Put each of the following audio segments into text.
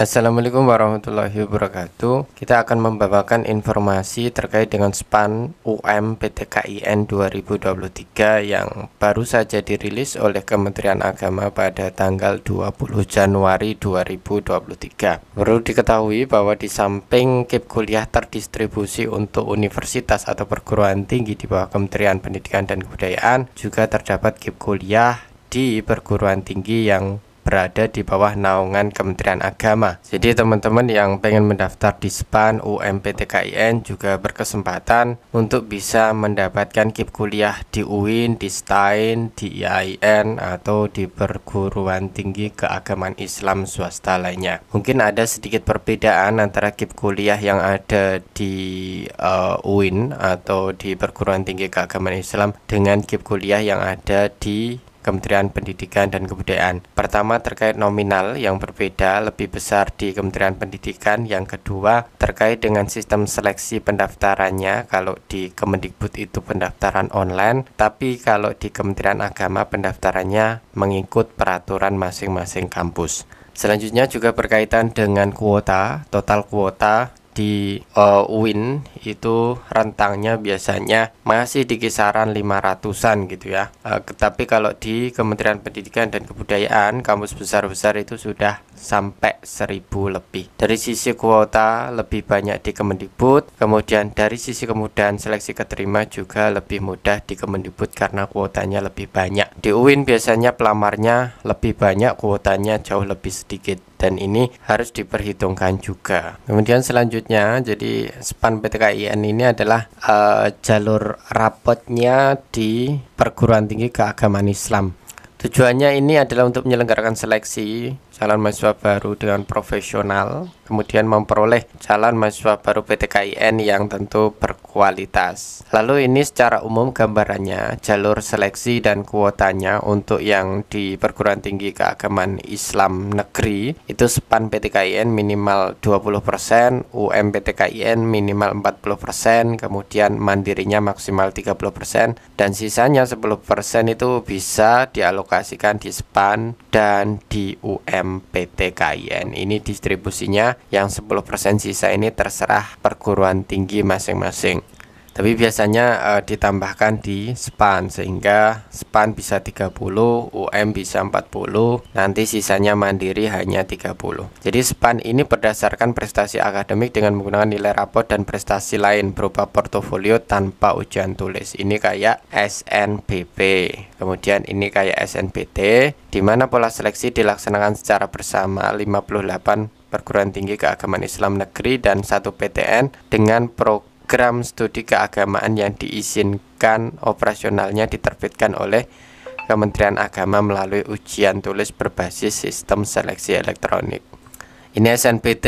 Assalamualaikum warahmatullahi wabarakatuh. Kita akan membawakan informasi terkait dengan SPAN UM-PTKIN 2023 yang baru saja dirilis oleh Kementerian Agama pada tanggal 20 Januari 2023. Perlu diketahui bahwa di samping KIP kuliah terdistribusi untuk universitas atau perguruan tinggi di bawah Kementerian Pendidikan dan Kebudayaan, juga terdapat KIP kuliah di perguruan tinggi yang berada di bawah naungan Kementerian Agama. Jadi teman-teman yang pengen mendaftar di SPAN UM-PTKIN juga berkesempatan untuk bisa mendapatkan KIP kuliah di UIN, di STAIN, di IAIN, atau di perguruan tinggi keagamaan Islam swasta lainnya. Mungkin ada sedikit perbedaan antara KIP kuliah yang ada di UIN atau di perguruan tinggi keagamaan Islam dengan KIP kuliah yang ada di Kementerian Pendidikan dan Kebudayaan. Pertama, terkait nominal yang berbeda lebih besar di Kementerian Pendidikan. Yang kedua, terkait dengan sistem seleksi pendaftarannya. Kalau di Kemendikbud itu pendaftaran online, tapi kalau di Kementerian Agama pendaftarannya mengikut peraturan masing-masing kampus. Selanjutnya juga berkaitan dengan kuota, total kuota di UIN itu rentangnya biasanya masih di kisaran 500-an gitu ya. Tetapi kalau di Kementerian Pendidikan dan Kebudayaan, kampus besar-besar itu sudah sampai 1000 lebih. Dari sisi kuota lebih banyak di Kemendikbud, kemudian dari sisi kemudahan seleksi keterima juga lebih mudah di Kemendikbud karena kuotanya lebih banyak. Di UIN biasanya pelamarnya lebih banyak, kuotanya jauh lebih sedikit. Dan ini harus diperhitungkan juga. Kemudian selanjutnya, jadi SPAN PTKIN ini adalah jalur rapotnya di perguruan tinggi keagamaan Islam. Tujuannya ini adalah untuk menyelenggarakan seleksi calon mahasiswa baru dengan profesional, kemudian memperoleh calon mahasiswa baru PTKIN yang tentu berkualitas. Lalu ini secara umum gambarannya, jalur seleksi dan kuotanya untuk yang di perguruan tinggi keagamaan Islam negeri itu SPAN PTKIN minimal 20%, UM PTKIN minimal 40%, kemudian mandirinya maksimal 30%, dan sisanya 10% itu bisa dialokasikan di SPAN dan di UM PTKIN. Ini distribusinya, yang 10% sisa ini terserah perguruan tinggi masing-masing. Tapi biasanya ditambahkan di SPAN, sehingga SPAN bisa 30, UM bisa 40, nanti sisanya mandiri hanya 30. Jadi SPAN ini berdasarkan prestasi akademik dengan menggunakan nilai rapot dan prestasi lain berupa portofolio tanpa ujian tulis. Ini kayak SNBP, kemudian ini kayak SNBT, di mana pola seleksi dilaksanakan secara bersama 58 perguruan tinggi keagamaan Islam negeri dan 1 PTN dengan program studi keagamaan yang diizinkan operasionalnya diterbitkan oleh Kementerian Agama melalui ujian tulis berbasis sistem seleksi elektronik. Ini SNBT,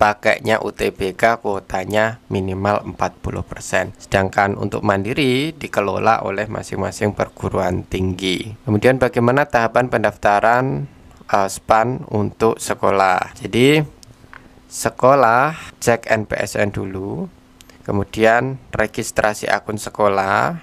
pakainya UTBK, kuotanya minimal 40%. Sedangkan untuk mandiri dikelola oleh masing-masing perguruan tinggi. Kemudian bagaimana tahapan pendaftaran SPAN untuk sekolah? Jadi sekolah cek NPSN dulu, kemudian registrasi akun sekolah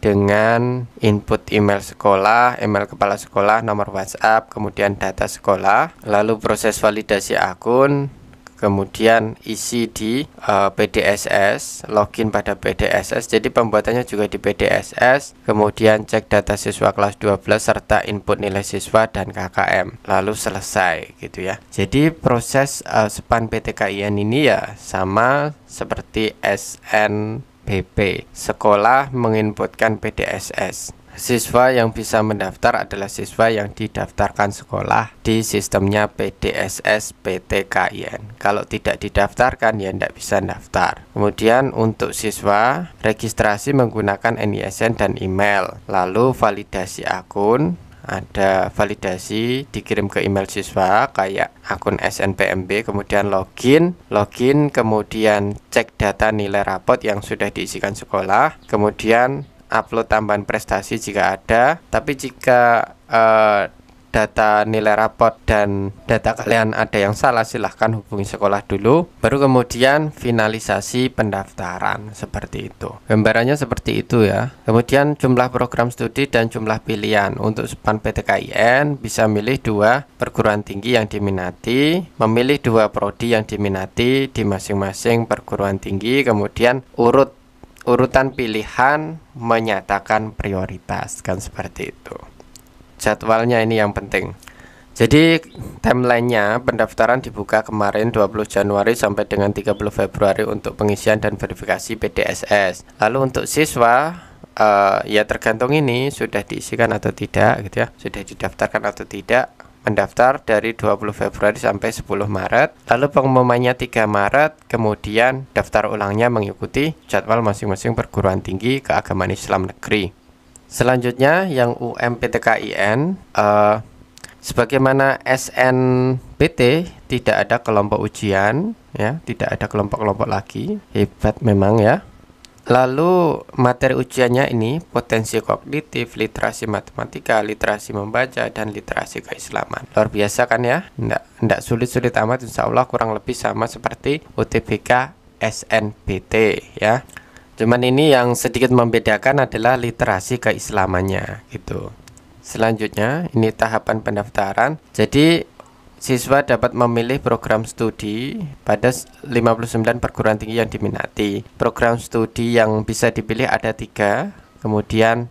dengan input email sekolah, email kepala sekolah, nomor WhatsApp, kemudian data sekolah, lalu proses validasi akun, kemudian isi di PDSS, login pada PDSS. Jadi pembuatannya juga di PDSS, kemudian cek data siswa kelas 12 serta input nilai siswa dan KKM, lalu selesai gitu ya. Jadi proses SPAN PTKIN ini ya sama seperti SNBP, sekolah menginputkan PDSS. Siswa yang bisa mendaftar adalah siswa yang didaftarkan sekolah di sistemnya PDSS PTKIN. Kalau tidak didaftarkan ya tidak bisa daftar. Kemudian untuk siswa, registrasi menggunakan NISN dan email. Lalu validasi akun, ada validasi dikirim ke email siswa kayak akun SNPMB, kemudian login, kemudian cek data nilai rapot yang sudah diisikan sekolah, kemudian upload tambahan prestasi jika ada. Tapi jika data nilai rapot dan data kalian ada yang salah, silahkan hubungi sekolah dulu, baru kemudian finalisasi pendaftaran. Seperti itu gambarannya, seperti itu ya. Kemudian jumlah program studi dan jumlah pilihan. Untuk SPAN PTKIN bisa milih 2 perguruan tinggi yang diminati, memilih 2 prodi yang diminati di masing-masing perguruan tinggi, kemudian urutan pilihan menyatakan prioritas, kan seperti itu. Jadwalnya ini yang penting. Jadi timelinenya pendaftaran dibuka kemarin 20 Januari sampai dengan 30 Februari untuk pengisian dan verifikasi PDSS. Lalu untuk siswa ya tergantung ini sudah diisikan atau tidak gitu ya, sudah didaftarkan atau tidak. Mendaftar dari 20 Februari sampai 10 Maret. Lalu pengumumannya 3 Maret, kemudian daftar ulangnya mengikuti jadwal masing-masing perguruan tinggi keagamaan Islam negeri. Selanjutnya yang UMPTKIN, sebagaimana SNBT tidak ada kelompok ujian ya, tidak ada kelompok-kelompok lagi. Hebat memang ya. Lalu materi ujiannya ini potensi kognitif, literasi matematika, literasi membaca, dan literasi keislaman. Luar biasa kan ya, nggak sulit-sulit amat, insya Allah kurang lebih sama seperti UTBK SNBT ya. Cuman ini yang sedikit membedakan adalah literasi keislamannya gitu. Selanjutnya ini tahapan pendaftaran. Jadi siswa dapat memilih program studi pada 59 perguruan tinggi yang diminati. Program studi yang bisa dipilih ada 3. Kemudian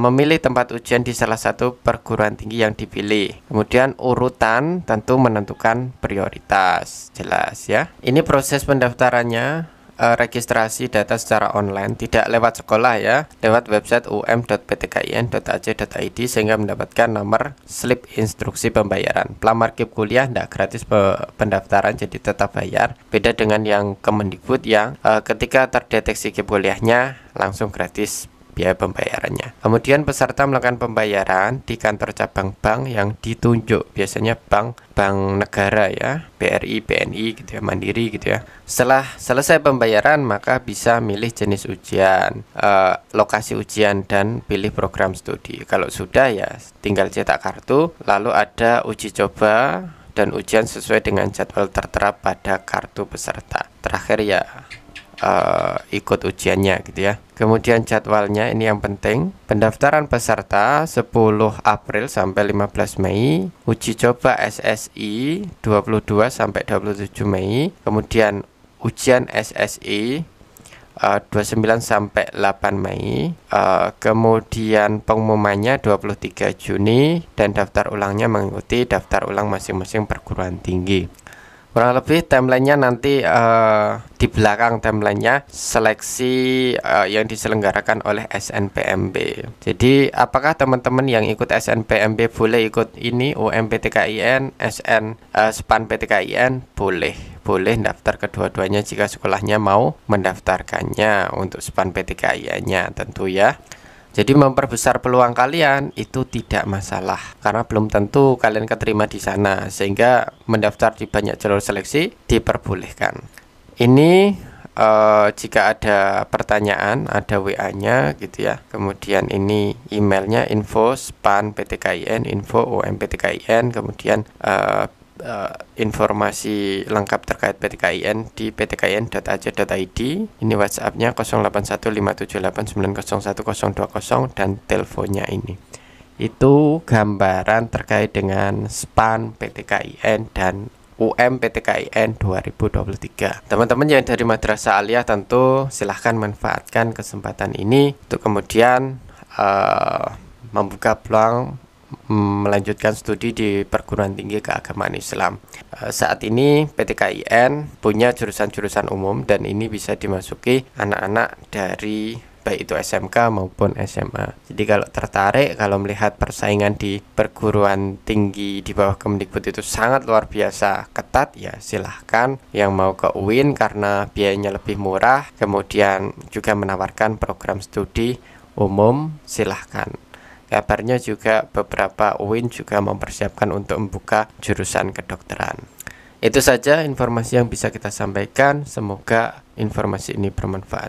memilih tempat ujian di salah satu perguruan tinggi yang dipilih. Kemudian urutan tentu menentukan prioritas. Jelas ya. Ini proses pendaftarannya. Registrasi data secara online, tidak lewat sekolah ya, lewat website um.ptkin.ac.id sehingga mendapatkan nomor slip instruksi pembayaran. Pelamar KIP kuliah tidak gratis pendaftaran, jadi tetap bayar. Beda dengan yang Kemendikbud yang ketika terdeteksi KIP kuliahnya langsung gratis biaya pembayarannya. Kemudian peserta melakukan pembayaran di kantor cabang bank yang ditunjuk, biasanya bank negara ya, BRI, BNI gitu ya, Mandiri gitu ya. Setelah selesai pembayaran maka bisa milih jenis ujian, lokasi ujian, dan pilih program studi. Kalau sudah ya tinggal cetak kartu, lalu ada uji coba dan ujian sesuai dengan jadwal tertera pada kartu peserta. Terakhir ya ikut ujiannya gitu ya. Kemudian jadwalnya ini yang penting. Pendaftaran peserta 10 April sampai 15 Mei, uji coba SSI 22 sampai 27 Mei, kemudian ujian SSI 29 sampai 8 Mei, kemudian pengumumannya 23 Juni, dan daftar ulangnya mengikuti daftar ulang masing-masing perguruan tinggi. Kurang lebih timelinenya nanti di belakang timelinenya seleksi yang diselenggarakan oleh SNPMB. Jadi apakah teman-teman yang ikut SNPMB boleh ikut ini UMPTKIN, SPAN PTKIN? Boleh daftar kedua-duanya jika sekolahnya mau mendaftarkannya untuk SPAN PTKIN-nya tentu ya. Jadi memperbesar peluang kalian itu tidak masalah, karena belum tentu kalian keterima di sana, sehingga mendaftar di banyak jalur seleksi diperbolehkan. Ini jika ada pertanyaan ada WA-nya gitu ya. Kemudian ini emailnya info SPAN PTKIN, info UMPTKIN, kemudian informasi lengkap terkait PTKIN di ptkin.ac.id. Ini WhatsApp-nya 081578901020 dan teleponnya ini. Itu gambaran terkait dengan SPAN PTKIN dan UMPTKIN 2023. Teman-teman yang dari Madrasah Aliyah tentu silahkan manfaatkan kesempatan ini untuk kemudian membuka peluang melanjutkan studi di perguruan tinggi keagamaan Islam. Saat ini PTKIN punya jurusan-jurusan umum dan ini bisa dimasuki anak-anak dari baik itu SMK maupun SMA. Jadi kalau tertarik, kalau melihat persaingan di perguruan tinggi di bawah Kemendikbud itu sangat luar biasa ketat, ya silahkan yang mau ke UIN karena biayanya lebih murah, kemudian juga menawarkan program studi umum, silahkan. Kabarnya juga beberapa UIN juga mempersiapkan untuk membuka jurusan kedokteran. Itu saja informasi yang bisa kita sampaikan. Semoga informasi ini bermanfaat.